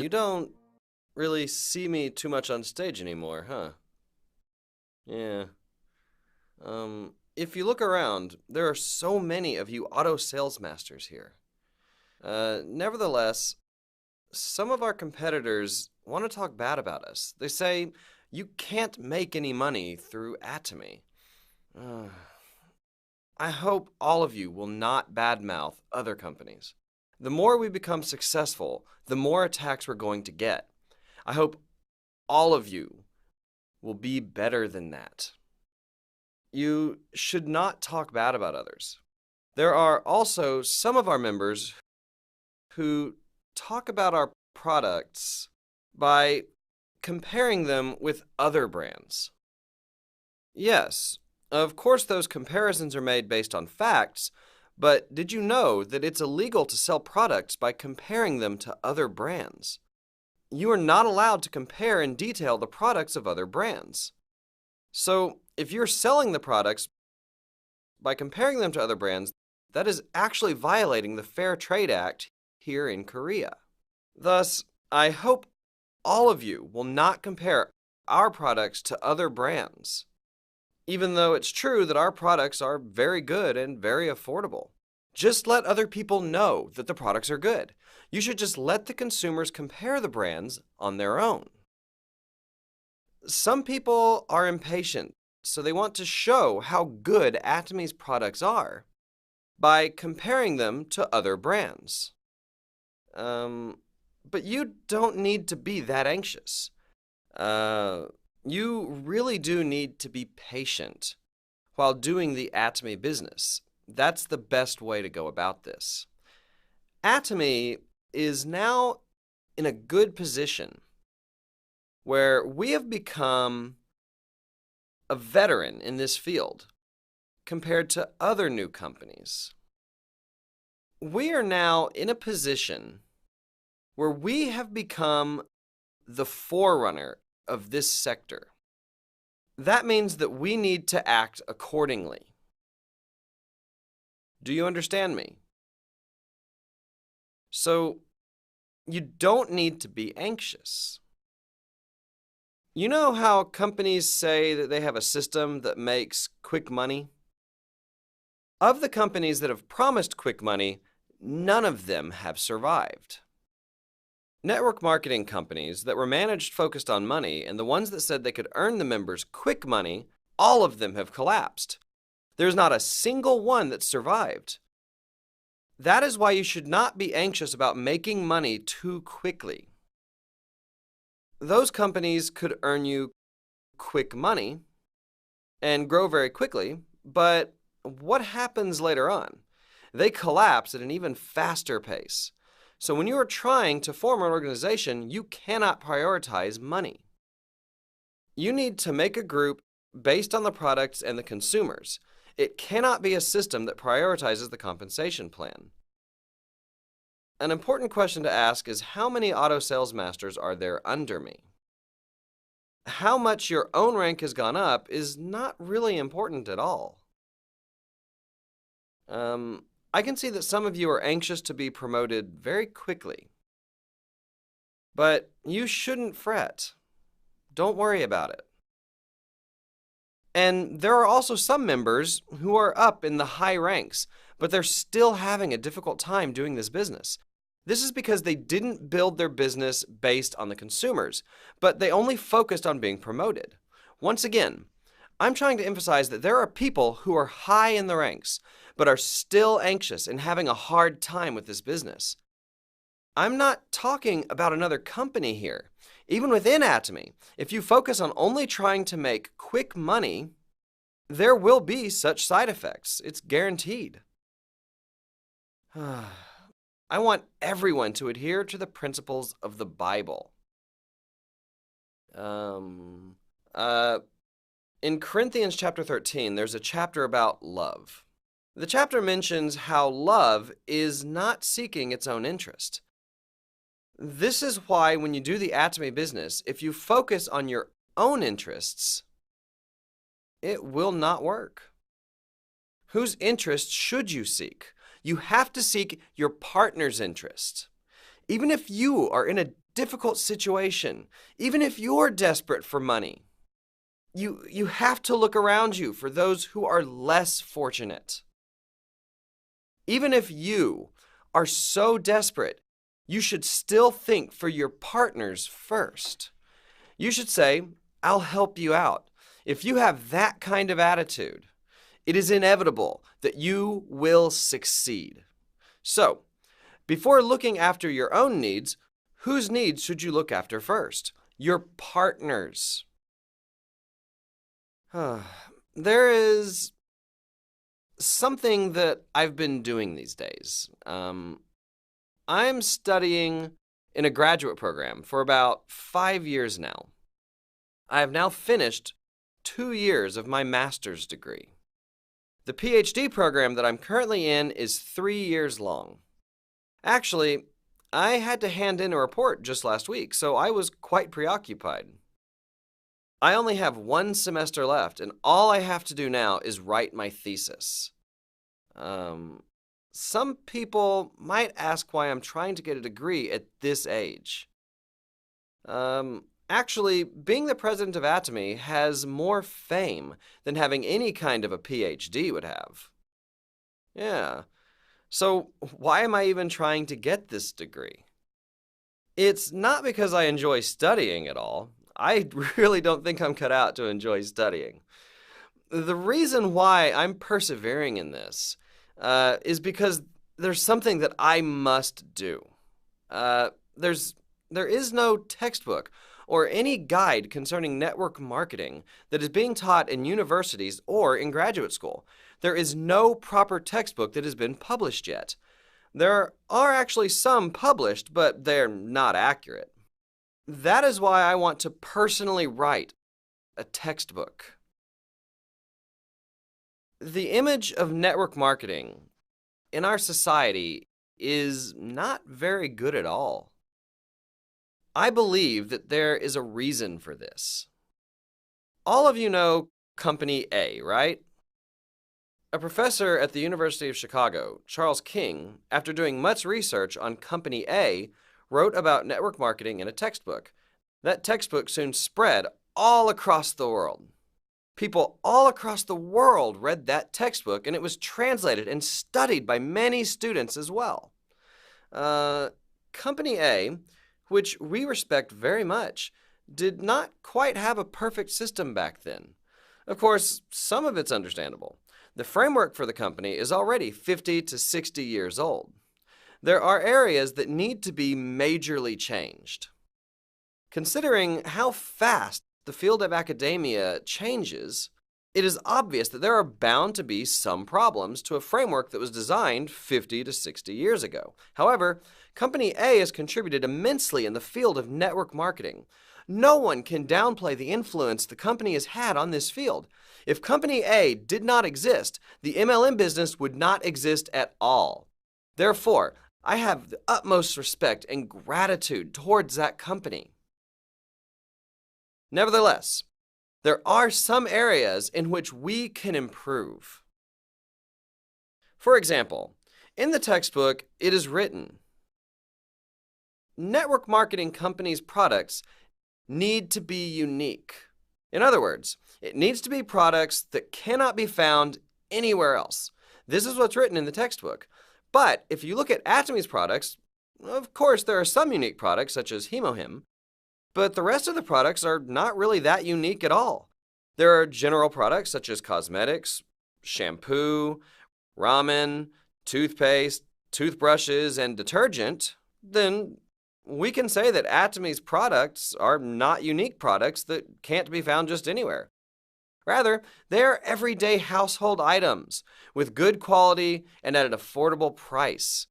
You don't really see me too much on stage anymore, huh? Yeah. If you look around, there are so many of you auto sales masters here. Nevertheless, some of our competitors want to talk bad about us. They say you can't make any money through Atomy. I hope all of you will not badmouth other companies. The more we become successful, the more attacks we're going to get. I hope all of you will be better than that. You should not talk bad about others. There are also some of our members who talk about our products by comparing them with other brands. Yes, of course those comparisons are made based on facts, but did you know that it's illegal to sell products by comparing them to other brands? You are not allowed to compare in detail the products of other brands. So, if you're selling the products by comparing them to other brands, that is actually violating the Fair Trade Act here in Korea. Thus, I hope all of you will not compare our products to other brands, even though it's true that our products are very good and very affordable. Just let other people know that the products are good. You should just let the consumers compare the brands on their own. Some people are impatient, so they want to show how good Atomy's products are by comparing them to other brands. But you don't need to be that anxious. You really do need to be patient while doing the Atomy business. That's the best way to go about this. Atomy is now in a good position where we have become a veteran in this field compared to other new companies. We are now in a position where we have become the forerunner of this sector. That means that we need to act accordingly. Do you understand me? So, you don't need to be anxious. You know how companies say that they have a system that makes quick money? Of the companies that have promised quick money, none of them have survived. Network marketing companies that were managed focused on money and the ones that said they could earn the members quick money, all of them have collapsed. There's not a single one that survived. That is why you should not be anxious about making money too quickly. Those companies could earn you quick money and grow very quickly, but what happens later on? They collapse at an even faster pace. So when you are trying to form an organization, you cannot prioritize money. You need to make a group based on the products and the consumers. It cannot be a system that prioritizes the compensation plan. An important question to ask is how many auto sales masters are there under me? How much your own rank has gone up is not really important at all. I can see that some of you are anxious to be promoted very quickly. But you shouldn't fret. Don't worry about it. And there are also some members who are up in the high ranks, but they're still having a difficult time doing this business. This is because they didn't build their business based on the consumers, but they only focused on being promoted. Once again, I'm trying to emphasize that there are people who are high in the ranks, but are still anxious and having a hard time with this business. I'm not talking about another company here. Even within Atomy, if you focus on only trying to make quick money, there will be such side effects. It's guaranteed. I want everyone to adhere to the principles of the Bible. In Corinthians chapter 13, there's a chapter about love. The chapter mentions how love is not seeking its own interest. This is why when you do the Atomy business, if you focus on your own interests, it will not work. Whose interest should you seek? You have to seek your partner's interest. Even if you are in a difficult situation, even if you're desperate for money, you have to look around you for those who are less fortunate. Even if you are so desperate, you should still think for your partners first. You should say, "I'll help you out." If you have that kind of attitude, it is inevitable that you will succeed. So, before looking after your own needs, whose needs should you look after first? Your partner's. There is something that I've been doing these days. I'm studying in a graduate program for about 5 years now. I have now finished 2 years of my master's degree. The PhD program that I'm currently in is 3 years long. Actually, I had to hand in a report just last week, so I was quite preoccupied. I only have 1 semester left, and all I have to do now is write my thesis. Some people might ask why I'm trying to get a degree at this age. Actually, being the president of Atomy has more fame than having any kind of a PhD would have. Yeah. So why am I even trying to get this degree? It's not because I enjoy studying at all. I really don't think I'm cut out to enjoy studying. The reason why I'm persevering in this is because there's something that I must do. There is no textbook or any guide concerning network marketing that is being taught in universities or in graduate school. There is no proper textbook that has been published yet. There are actually some published, but they're not accurate. That is why I want to personally write a textbook. The image of network marketing in our society is not very good at all. I believe that there is a reason for this. All of you know Company A, right? A professor at the University of Chicago, Charles King, after doing much research on Company A, wrote about network marketing in a textbook. That textbook soon spread all across the world. People all across the world read that textbook, and it was translated and studied by many students as well. Company A, which we respect very much, did not quite have a perfect system back then. Of course, some of it's understandable. The framework for the company is already 50 to 60 years old. There are areas that need to be majorly changed. Considering how fast the field of academia changes, it is obvious that there are bound to be some problems to a framework that was designed 50 to 60 years ago. However, Company A has contributed immensely in the field of network marketing. No one can downplay the influence the company has had on this field. If Company A did not exist, the MLM business would not exist at all. Therefore, I have the utmost respect and gratitude towards that company. Nevertheless, there are some areas in which we can improve. For example, in the textbook, it is written, network marketing companies' products need to be unique. In other words, it needs to be products that cannot be found anywhere else. This is what's written in the textbook. But if you look at Atomy's products, of course there are some unique products such as HemoHim, but the rest of the products are not really that unique at all. There are general products such as cosmetics, shampoo, ramen, toothpaste, toothbrushes, and detergent. Then we can say that Atomy's products are not unique products that can't be found just anywhere. Rather, they are everyday household items with good quality and at an affordable price.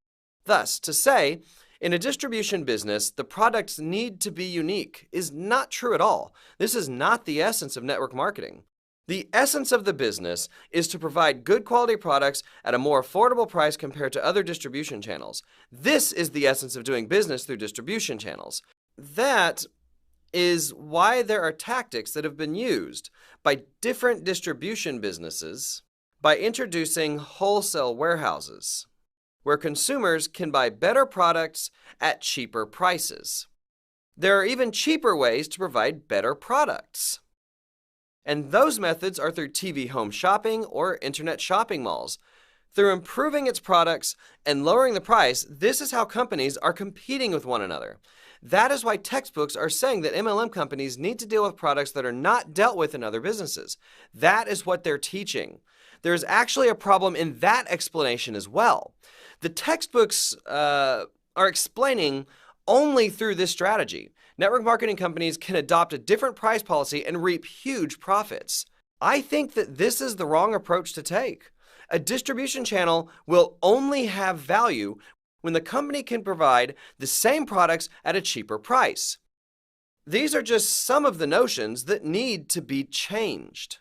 Thus, to say, in a distribution business, the products need to be unique is not true at all. This is not the essence of network marketing. The essence of the business is to provide good quality products at a more affordable price compared to other distribution channels. This is the essence of doing business through distribution channels. That is why there are tactics that have been used by different distribution businesses by introducing wholesale warehouses, where consumers can buy better products at cheaper prices. There are even cheaper ways to provide better products. And those methods are through TV home shopping or internet shopping malls. Through improving its products and lowering the price, this is how companies are competing with one another. That is why textbooks are saying that MLM companies need to deal with products that are not dealt with in other businesses. That is what they're teaching. There is actually a problem in that explanation as well. The textbooks are explaining only through this strategy. Network marketing companies can adopt a different price policy and reap huge profits. I think that this is the wrong approach to take. A distribution channel will only have value when the company can provide the same products at a cheaper price. These are just some of the notions that need to be changed.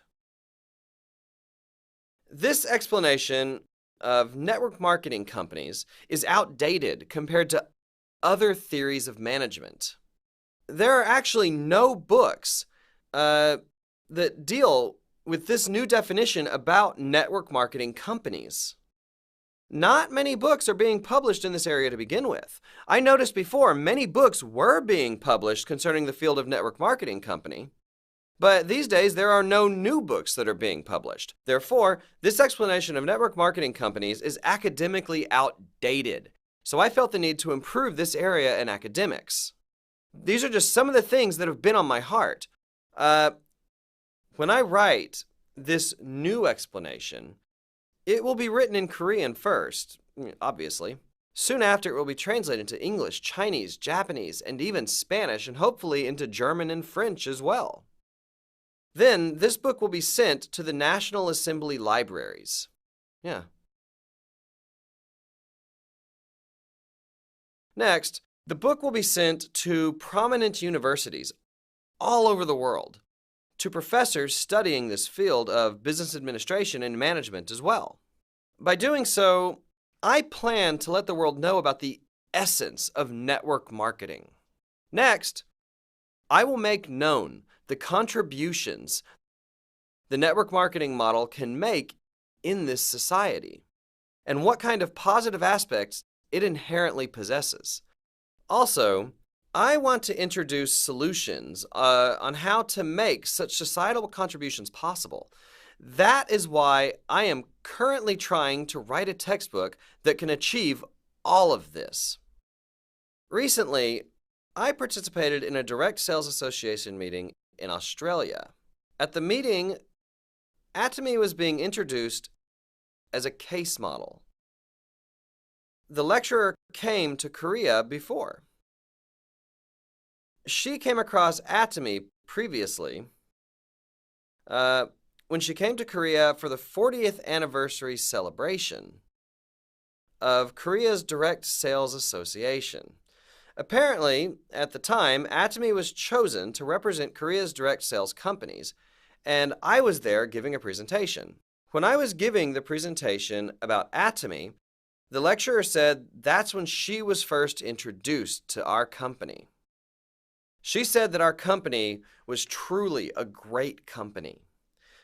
This explanation of network marketing companies is outdated compared to other theories of management. There are actually no books that deal with this new definition about network marketing companies. Not many books are being published in this area to begin with. I noticed before many books were being published concerning the field of network marketing company, but these days there are no new books that are being published. Therefore, this explanation of network marketing companies is academically outdated. So I felt the need to improve this area in academics. These are just some of the things that have been on my heart. When I write this new explanation, it will be written in Korean first, obviously. Soon after, it will be translated into English, Chinese, Japanese, and even Spanish, and hopefully into German and French as well. Then, this book will be sent to the National Assembly libraries. Next, the book will be sent to prominent universities all over the world, to professors studying this field of business administration and management as well. By doing so, I plan to let the world know about the essence of network marketing. Next, I will make known the contributions the network marketing model can make in this society and what kind of positive aspects it inherently possesses. Also, I want to introduce solutions on how to make such societal contributions possible. That is why I am currently trying to write a textbook that can achieve all of this. Recently, I participated in a direct sales association meeting in Australia. At the meeting, Atomy was being introduced as a case model. The lecturer came to Korea before. She came across Atomy previously when she came to Korea for the 40th anniversary celebration of Korea's Direct Sales Association. Apparently, at the time, Atomy was chosen to represent Korea's direct sales companies, and I was there giving a presentation. When I was giving the presentation about Atomy, the lecturer said that's when she was first introduced to our company. She said that our company was truly a great company.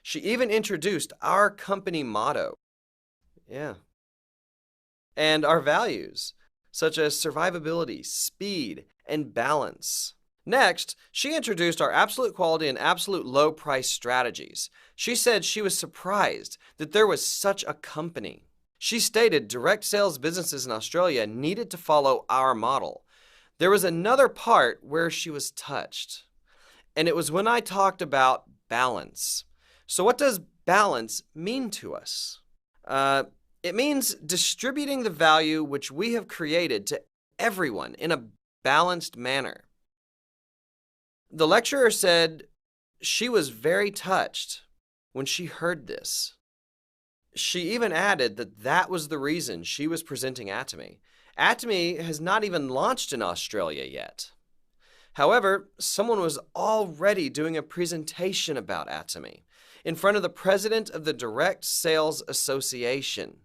She even introduced our company motto. And our values, such as survivability, speed, and balance. Next, she introduced our absolute quality and absolute low price strategies. She said she was surprised that there was such a company. She stated direct sales businesses in Australia needed to follow our model. There was another part where she was touched, and it was when I talked about balance. So what does balance mean to us? It means distributing the value which we have created to everyone in a balanced manner. The lecturer said she was very touched when she heard this. She even added that that was the reason she was presenting Atomy. Atomy has not even launched in Australia yet. However, someone was already doing a presentation about Atomy in front of the president of the Direct Sales Association,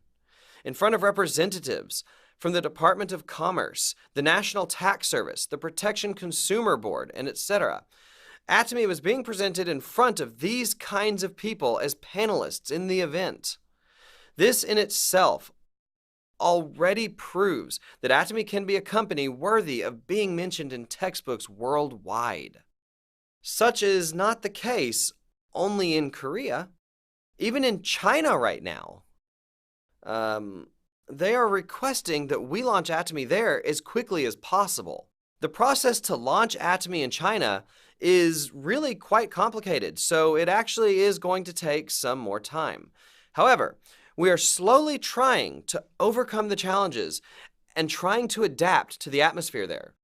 in front of representatives from the Department of Commerce, the National Tax Service, the Protection Consumer Board, and etc. Atomy was being presented in front of these kinds of people as panelists in the event. This in itself already proves that Atomy can be a company worthy of being mentioned in textbooks worldwide. Such is not the case only in Korea. Even in China right now, they are requesting that we launch Atomy there as quickly as possible. The process to launch Atomy in China is really quite complicated, so it actually is going to take some more time. However, we are slowly trying to overcome the challenges and trying to adapt to the atmosphere there.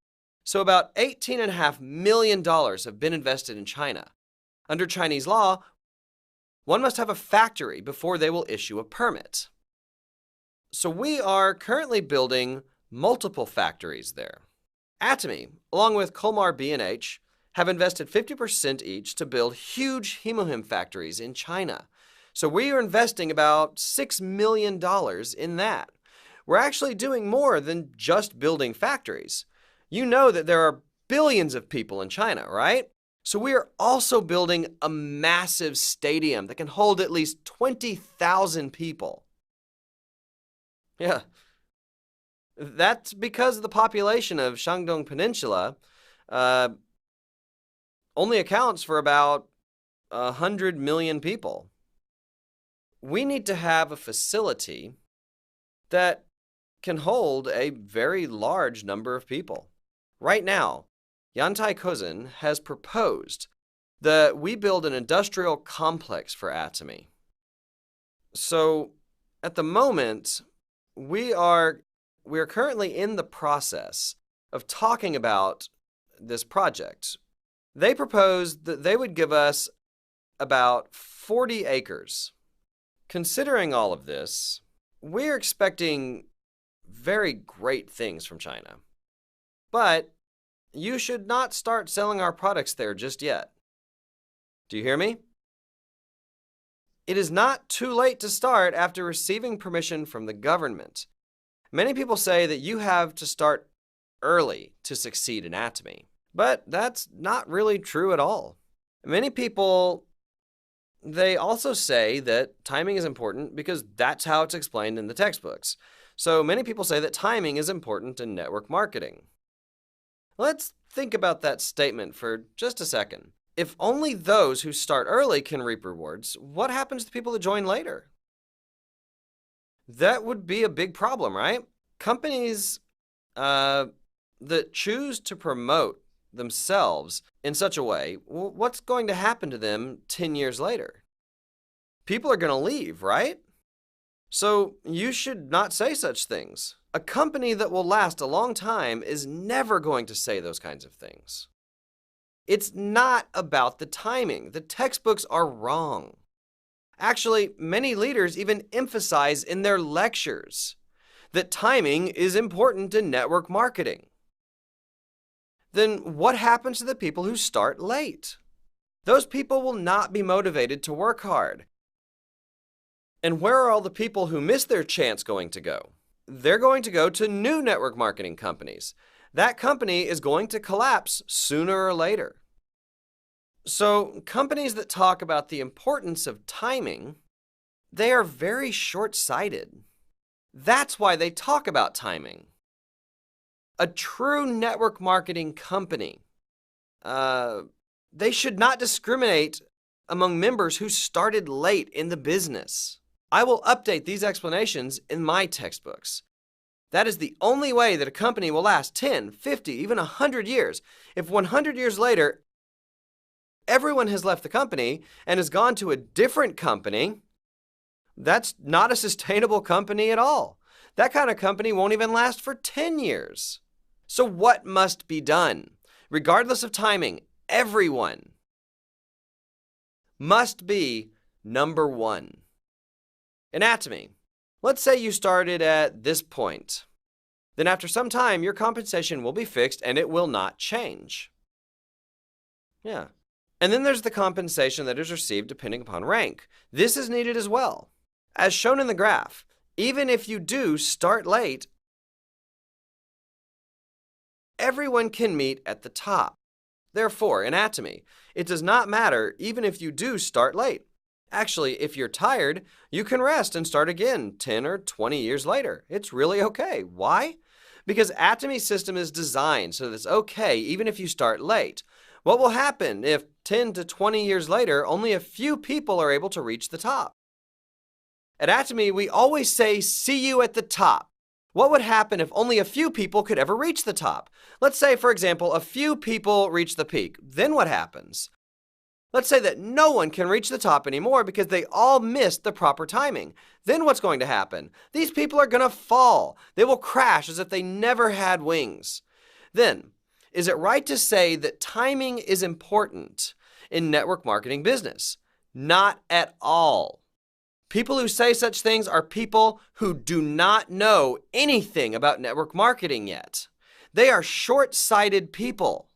So about $18.5 million have been invested in China. Under Chinese law, one must have a factory before they will issue a permit. So we are currently building multiple factories there. Atomy, along with Colmar B&H, have invested 50% each to build huge hemohim factories in China. So we are investing about $6 million in that. We're actually doing more than just building factories. You know that there are billions of people in China, right? So we are also building a massive stadium that can hold at least 20,000 people. Yeah. That's because the population of Shandong Peninsula only accounts for about 100 million people. We need to have a facility that can hold a very large number of people. Right now, Yantai Kozin has proposed that we build an industrial complex for Atomy. So at the moment, we are currently in the process of talking about this project. They proposed that they would give us about 40 acres. Considering all of this, we're expecting very great things from China. But you should not start selling our products there just yet. Do you hear me? It is not too late to start after receiving permission from the government. Many people say that you have to start early to succeed in Atomy, but that's not really true at all. Many people, they also say that timing is important because that's how it's explained in the textbooks. So many people say that timing is important in network marketing. Let's think about that statement for just a second. If only those who start early can reap rewards, what happens to people that join later? That would be a big problem, right? Companies that choose to promote themselves in such a way, what's going to happen to them 10 years later? People are going to leave, right? So you should not say such things. A company that will last a long time is never going to say those kinds of things. It's not about the timing. The textbooks are wrong. Actually, many leaders even emphasize in their lectures that timing is important in network marketing. Then what happens to the people who start late? Those people will not be motivated to work hard. And where are all the people who miss their chance going to go? They're going to go to new network marketing companies. That company is going to collapse sooner or later. So companies that talk about the importance of timing, they are very short-sighted. That's why they talk about timing. A true network marketing company, they should not discriminate among members who started late in the business. I will update these explanations in my textbooks. That is the only way that a company will last 10, 50, even 100 years. If 100 years later, everyone has left the company and has gone to a different company, that's not a sustainable company at all. That kind of company won't even last for 10 years. So what must be done? Regardless of timing, everyone must be number one. In Atomy, let's say you started at this point. Then after some time, your compensation will be fixed and it will not change. Yeah. And then there's the compensation that is received depending upon rank. This is needed as well. As shown in the graph, even if you do start late, everyone can meet at the top. Therefore, in Atomy, it does not matter even if you do start late. Actually, if you're tired, you can rest and start again 10 or 20 years later. It's really okay. Why? Because Atomy's system is designed so that it's okay even if you start late. What will happen if 10 to 20 years later, only a few people are able to reach the top? At Atomy, we always say, see you at the top. What would happen if only a few people could ever reach the top? Let's say, for example, a few people reach the peak. Then what happens? Let's say that no one can reach the top anymore because they all missed the proper timing. Then what's going to happen? These people are going to fall. They will crash as if they never had wings. Then, is it right to say that timing is important in network marketing business? Not at all. People who say such things are people who do not know anything about network marketing yet. They are short-sighted people.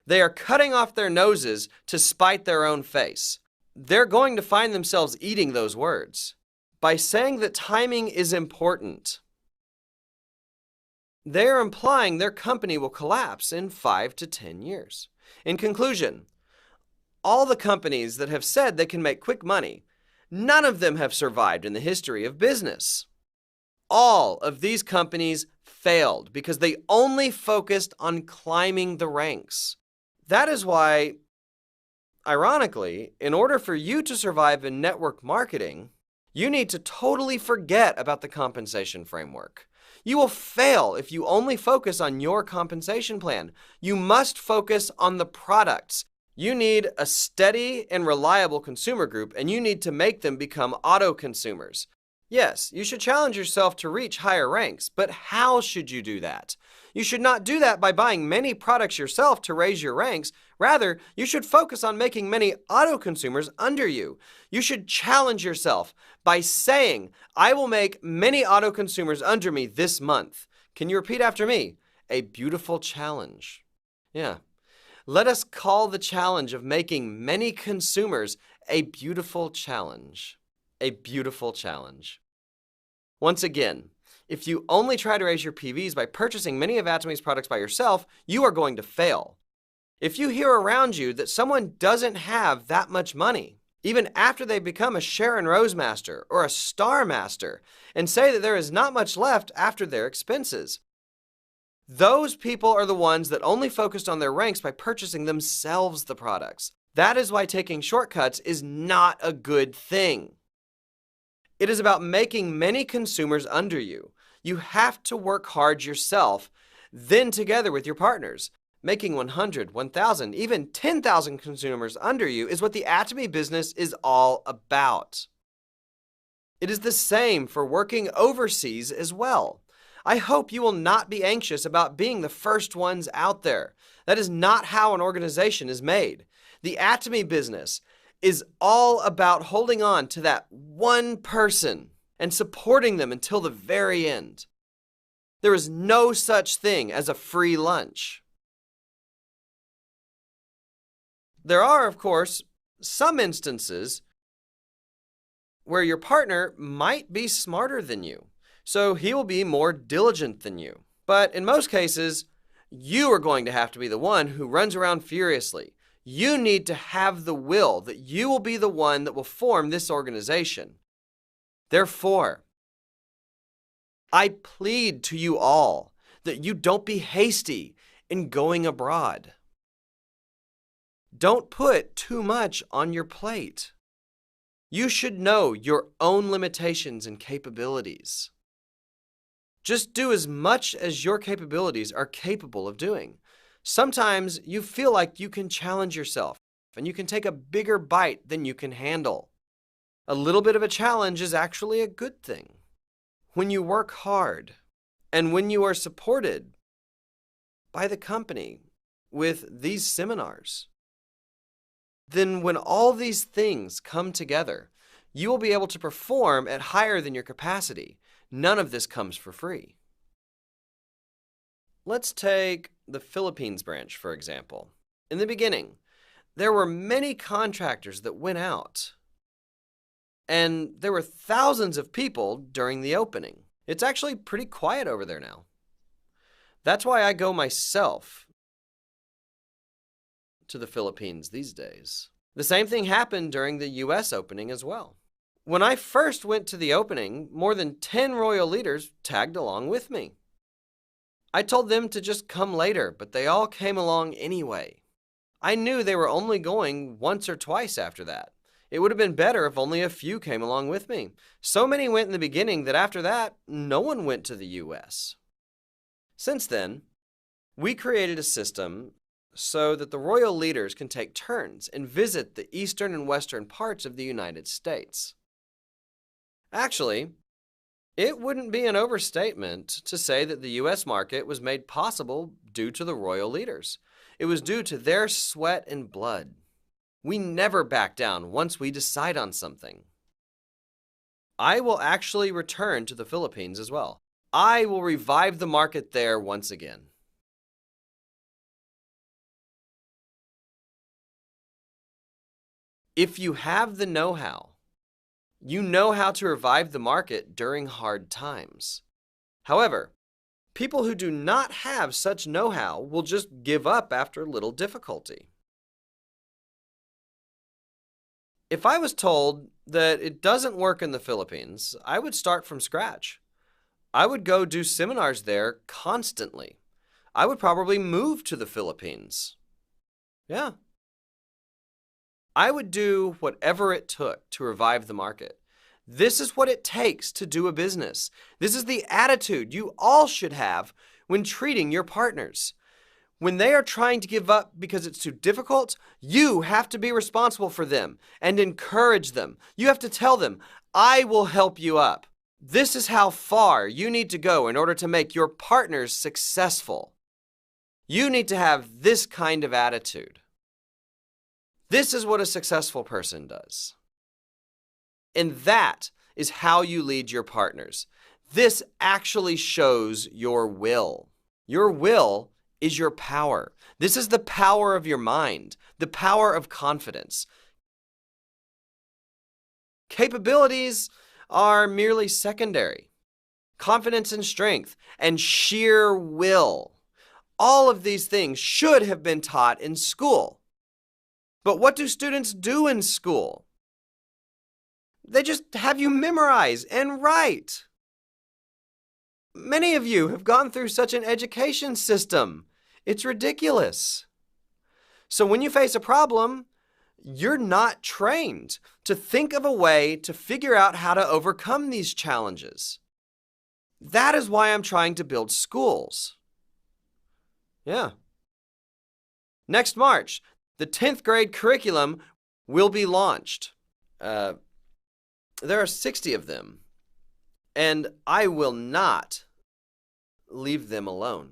They are cutting off their noses to spite their own face. They're going to find themselves eating those words. By saying that timing is important, they are implying their company will collapse in 5 to 10 years. In conclusion, all the companies that have said they can make quick money, none of them have survived in the history of business. All of these companies failed because they only focused on climbing the ranks. That is why, ironically, in order for you to survive in network marketing, you need to totally forget about the compensation framework. You will fail if you only focus on your compensation plan. You must focus on the products. You need a steady and reliable consumer group, and you need to make them become auto consumers. Yes, you should challenge yourself to reach higher ranks, but how should you do that? You should not do that by buying many products yourself to raise your ranks. Rather, you should focus on making many auto consumers under you. You should challenge yourself by saying, I will make many auto consumers under me this month. Can you repeat after me? A beautiful challenge. Yeah. Let us call the challenge of making many consumers a beautiful challenge. A beautiful challenge. Once again, if you only try to raise your PVs by purchasing many of Atomy's products by yourself, you are going to fail. If you hear around you that someone doesn't have that much money, even after they become a Sharon Rose Master or a Star Master, and say that there is not much left after their expenses, those people are the ones that only focused on their ranks by purchasing themselves the products. That is why taking shortcuts is not a good thing. It is about making many consumers under you. You have to work hard yourself, then together with your partners. Making 100, 1,000, even 10,000 consumers under you is what the Atomy business is all about. It is the same for working overseas as well. I hope you will not be anxious about being the first ones out there. That is not how an organization is made. The Atomy business is all about holding on to that one person and supporting them until the very end. There is no such thing as a free lunch. There are, of course, some instances where your partner might be smarter than you, so he will be more diligent than you. But in most cases, you are going to have to be the one who runs around furiously. You need to have the will that you will be the one that will form this organization. Therefore, I plead to you all that you don't be hasty in going abroad. Don't put too much on your plate. You should know your own limitations and capabilities. Just do as much as your capabilities are capable of doing. Sometimes you feel like you can challenge yourself and you can take a bigger bite than you can handle. A little bit of a challenge is actually a good thing. When you work hard and when you are supported by the company with these seminars, then when all these things come together, you will be able to perform at higher than your capacity. None of this comes for free. Let's take the Philippines branch, for example. In the beginning, there were many contractors that went out, and there were thousands of people during the opening. It's actually pretty quiet over there now. That's why I go myself to the Philippines these days. The same thing happened during the US opening as well. When I first went to the opening, more than 10 royal leaders tagged along with me. I told them to just come later, but they all came along anyway. I knew they were only going once or twice after that. It would have been better if only a few came along with me. So many went in the beginning that after that, no one went to the US. Since then, we created a system so that the royal leaders can take turns and visit the eastern and western parts of the United States. Actually, it wouldn't be an overstatement to say that the US market was made possible due to the royal leaders. It was due to their sweat and blood. We never back down once we decide on something. I will actually return to the Philippines as well. I will revive the market there once again. If you have the know-how, you know how to revive the market during hard times. However, people who do not have such know-how will just give up after little difficulty. If I was told that it doesn't work in the Philippines, I would start from scratch. I would go do seminars there constantly. I would probably move to the Philippines. Yeah. I would do whatever it took to revive the market. This is what it takes to do a business. This is the attitude you all should have when treating your partners. When they are trying to give up because it's too difficult, you have to be responsible for them and encourage them. You have to tell them, I will help you up. This is how far you need to go in order to make your partners successful. You need to have this kind of attitude. This is what a successful person does. And that is how you lead your partners. This actually shows your will. Your will is your power. This is the power of your mind, the power of confidence. Capabilities are merely secondary. Confidence and strength and sheer will. All of these things should have been taught in school. But what do students do in school? They just have you memorize and write. Many of you have gone through such an education system. It's ridiculous. So when you face a problem, you're not trained to think of a way to figure out how to overcome these challenges. That is why I'm trying to build schools. Yeah. Next March, the 10th grade curriculum will be launched. There are 60 of them, and I will not leave them alone.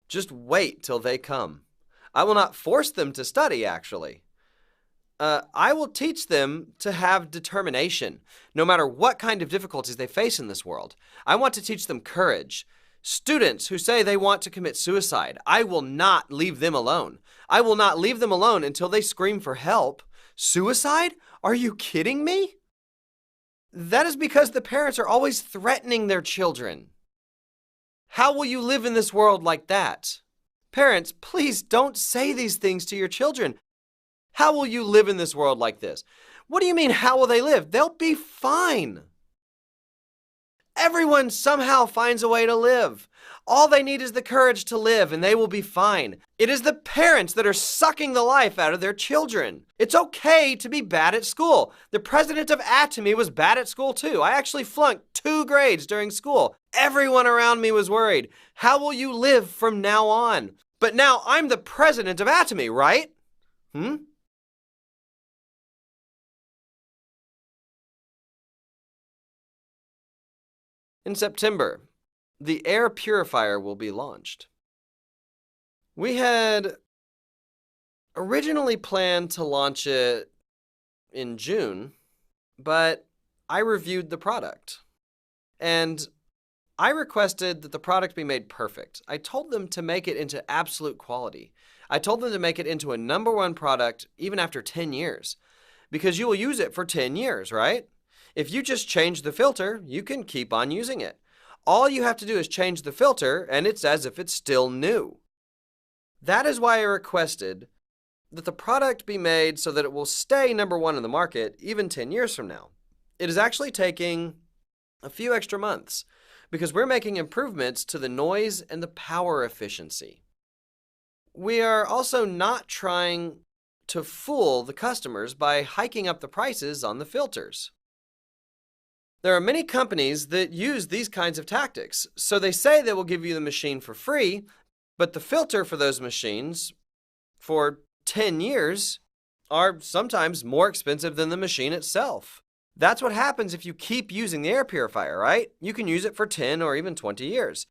Just wait till they come. I will not force them to study, actually. I will teach them to have determination, no matter what kind of difficulties they face in this world. I want to teach them courage. Students who say they want to commit suicide, I will not leave them alone. I will not leave them alone until they scream for help. Suicide? Are you kidding me? That is because the parents are always threatening their children. How will you live in this world like that? Parents, please don't say these things to your children. How will you live in this world like this? What do you mean, how will they live? They'll be fine. Everyone somehow finds a way to live. All they need is the courage to live, and they will be fine. It is the parents that are sucking the life out of their children. It's okay to be bad at school. The president of Atomy was bad at school too. I actually flunked 2 grades during school. Everyone around me was worried. How will you live from now on? But now I'm the president of Atomy, right? In September, the air purifier will be launched. We had originally planned to launch it in June, but I reviewed the product, and I requested that the product be made perfect. I told them to make it into absolute quality. I told them to make it into a #1 product even after 10 years, because you will use it for 10 years, right? If you just change the filter, you can keep on using it. All you have to do is change the filter, and it's as if it's still new. That is why I requested that the product be made so that it will stay number one in the market even 10 years from now. It is actually taking a few extra months because we're making improvements to the noise and the power efficiency. We are also not trying to fool the customers by hiking up the prices on the filters. There are many companies that use these kinds of tactics. So they say they will give you the machine for free, but the filter for those machines for 10 years are sometimes more expensive than the machine itself. That's what happens if you keep using the air purifier, right? You can use it for 10 or even 20 years.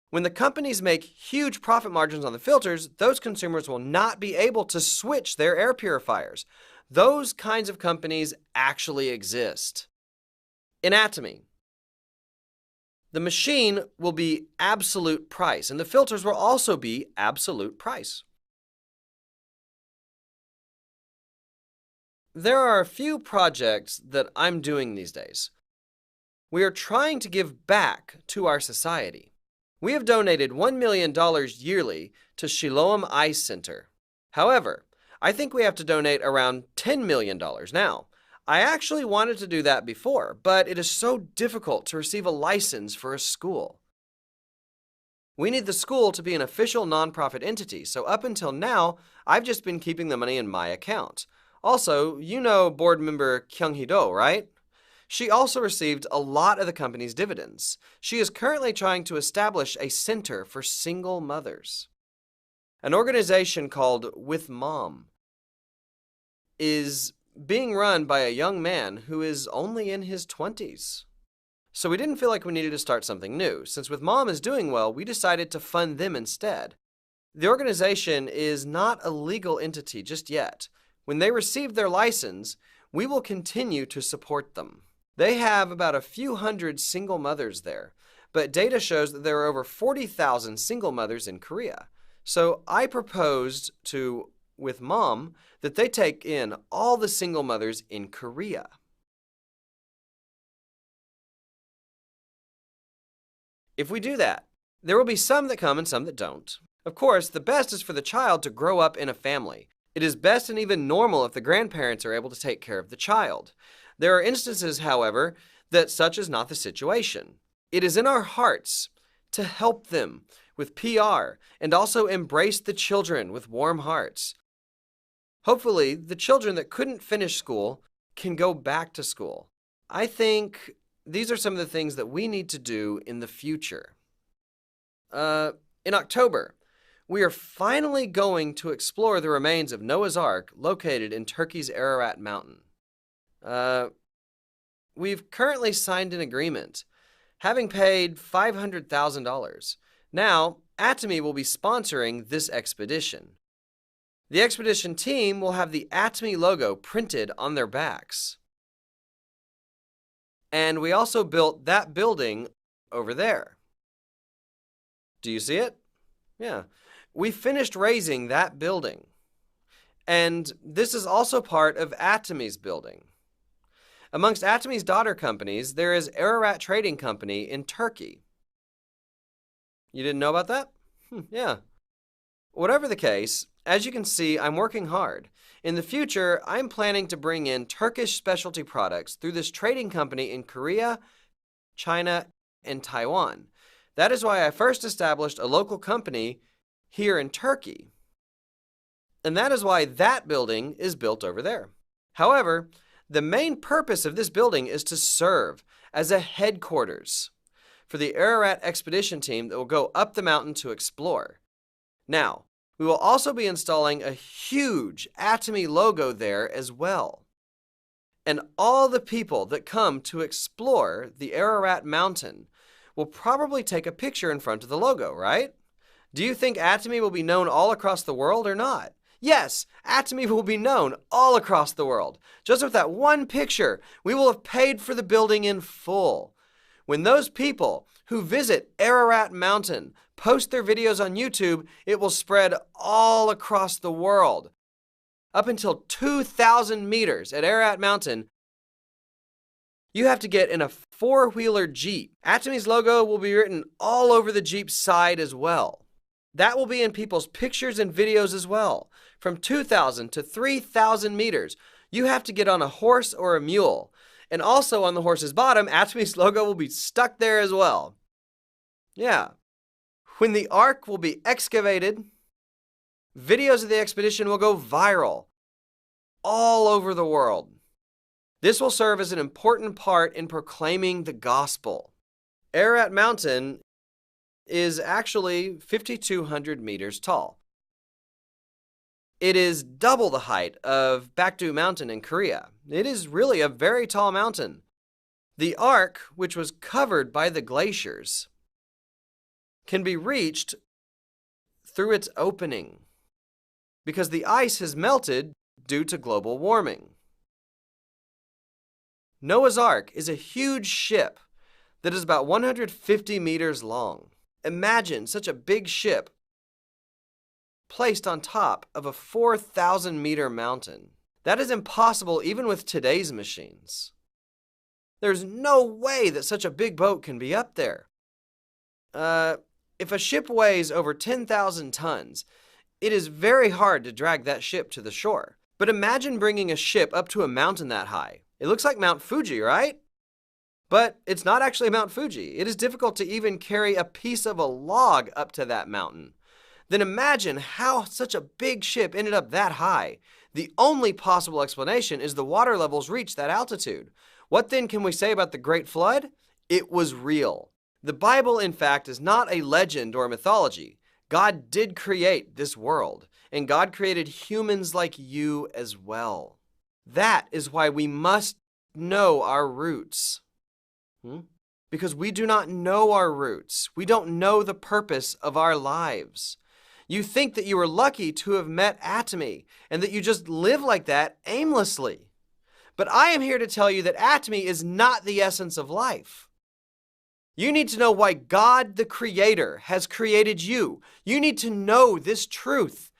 When the companies make huge profit margins on the filters, those consumers will not be able to switch their air purifiers. Those kinds of companies actually exist. In Atomy, the machine will be absolute price, and the filters will also be absolute price. There are a few projects that I'm doing these days. We are trying to give back to our society. We have donated $1 million yearly to Siloam Eye Center. However, I think we have to donate around $10 million now. I actually wanted to do that before, but it is so difficult to receive a license for a school. We need the school to be an official nonprofit entity, so up until now, I've just been keeping the money in my account. Also, you know board member Kyung-hee-do, right? She also received a lot of the company's dividends. She is currently trying to establish a center for single mothers. An organization called With Mom is being run by a young man who is only in his 20s. So we didn't feel like we needed to start something new. Since With Mom is doing well, we decided to fund them instead. The organization is not a legal entity just yet. When they receive their license, we will continue to support them. They have about a few hundred single mothers there, but data shows that there are over 40,000 single mothers in Korea. So I proposed to With Mom that they take in all the single mothers in Korea. If we do that, there will be some that come and some that don't. Of course, the best is for the child to grow up in a family. It is best and even normal if the grandparents are able to take care of the child. There are instances, however, that such is not the situation. It is in our hearts to help them with PR and also embrace the children with warm hearts. Hopefully, the children that couldn't finish school can go back to school. I think these are some of the things that we need to do in the future. In October, we are finally going to explore the remains of Noah's Ark located in Turkey's Ararat Mountain. We've currently signed an agreement, having paid $500,000. Now, Atomy will be sponsoring this expedition. The expedition team will have the Atomy logo printed on their backs. And we also built that building over there. Do you see it? Yeah. We finished raising that building. And this is also part of Atomy's building. Amongst Atomy's daughter companies, there is Ararat Trading Company in Turkey. You didn't know about that? Yeah. Whatever the case, as you can see, I'm working hard. In the future, I'm planning to bring in Turkish specialty products through this trading company in Korea, China, and Taiwan. That is why I first established a local company here in Turkey. And that is why that building is built over there. However, the main purpose of this building is to serve as a headquarters for the Ararat expedition team that will go up the mountain to explore. Now, we will also be installing a huge Atomy logo there as well. And all the people that come to explore the Ararat Mountain will probably take a picture in front of the logo, right? Do you think Atomy will be known all across the world or not? Yes, Atomy will be known all across the world. Just with that one picture, we will have paid for the building in full. When those people who visit Ararat Mountain post their videos on YouTube, it will spread all across the world. Up until 2,000 meters at Ararat Mountain, you have to get in a four-wheeler Jeep. Atomy's logo will be written all over the Jeep's side as well. That will be in people's pictures and videos as well. From 2,000 to 3,000 meters, you have to get on a horse or a mule. And also on the horse's bottom, Atomy's logo will be stuck there as well. Yeah. When the Ark will be excavated, videos of the expedition will go viral all over the world. This will serve as an important part in proclaiming the gospel. Ararat Mountain is actually 5,200 meters tall. It is double the height of Bakdu Mountain in Korea. It is really a very tall mountain. The Ark, which was covered by the glaciers, can be reached through its opening because the ice has melted due to global warming. Noah's Ark is a huge ship that is about 150 meters long. Imagine such a big ship placed on top of a 4,000-meter mountain. That is impossible even with today's machines. There's no way that such a big boat can be up there. If a ship weighs over 10,000 tons, it is very hard to drag that ship to the shore. But imagine bringing a ship up to a mountain that high. It looks like Mount Fuji, right? But it's not actually Mount Fuji. It is difficult to even carry a piece of a log up to that mountain. Then imagine how such a big ship ended up that high. The only possible explanation is the water levels reached that altitude. What then can we say about the Great Flood? It was real. The Bible, in fact, is not a legend or mythology. God did create this world, and God created humans like you as well. That is why we must know our roots. Because we do not know our roots. We don't know the purpose of our lives. You think that you are lucky to have met Atomy and that you just live like that aimlessly. But I am here to tell you that Atomy is not the essence of life. You need to know why God, the Creator, has created you. You need to know this truth.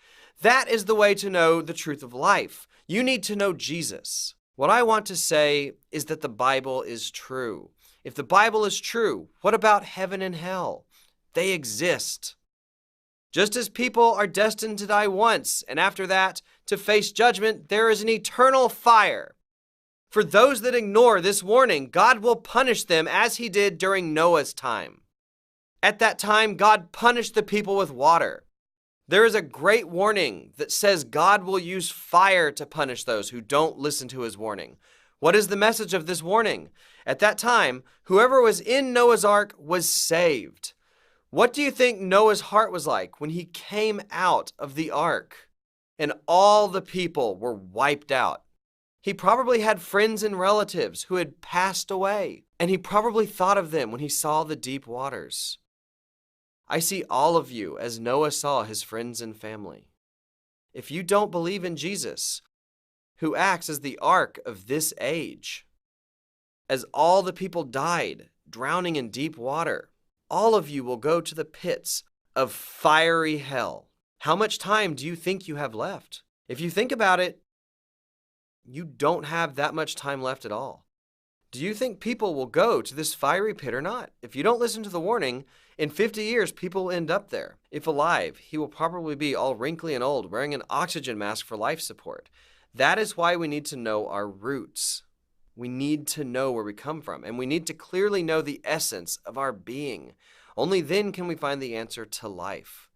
That is the way to know the truth of life. You need to know Jesus. What I want to say is that the Bible is true. If the Bible is true, what about heaven and hell? They exist. Just as people are destined to die once, and after that, to face judgment, there is an eternal fire. For those that ignore this warning, God will punish them as he did during Noah's time. At that time, God punished the people with water. There is a great warning that says God will use fire to punish those who don't listen to his warning. What is the message of this warning? At that time, whoever was in Noah's Ark was saved. What do you think Noah's heart was like when he came out of the ark and all the people were wiped out? He probably had friends and relatives who had passed away, and he probably thought of them when he saw the deep waters. I see all of you as Noah saw his friends and family. If you don't believe in Jesus, who acts as the ark of this age, as all the people died, drowning in deep water, all of you will go to the pits of fiery hell. How much time do you think you have left? If you think about it, you don't have that much time left at all. Do you think people will go to this fiery pit or not? If you don't listen to the warning, in 50 years, people will end up there. If alive, he will probably be all wrinkly and old, wearing an oxygen mask for life support. That is why we need to know our roots. We need to know where we come from, and we need to clearly know the essence of our being. Only then can we find the answer to life.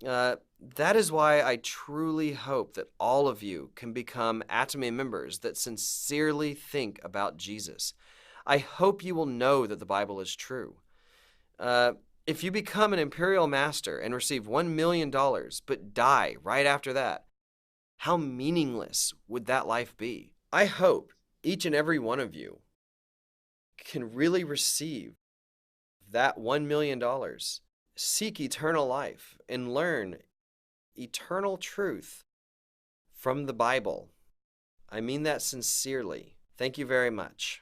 That is why I truly hope that all of you can become Atomy members that sincerely think about Jesus. I hope you will know that the Bible is true. If you become an imperial master and receive $1 million but die right after that, how meaningless would that life be? I hope each and every one of you can really receive that $1 million, seek eternal life, and learn eternal truth from the Bible. I mean that sincerely. Thank you very much.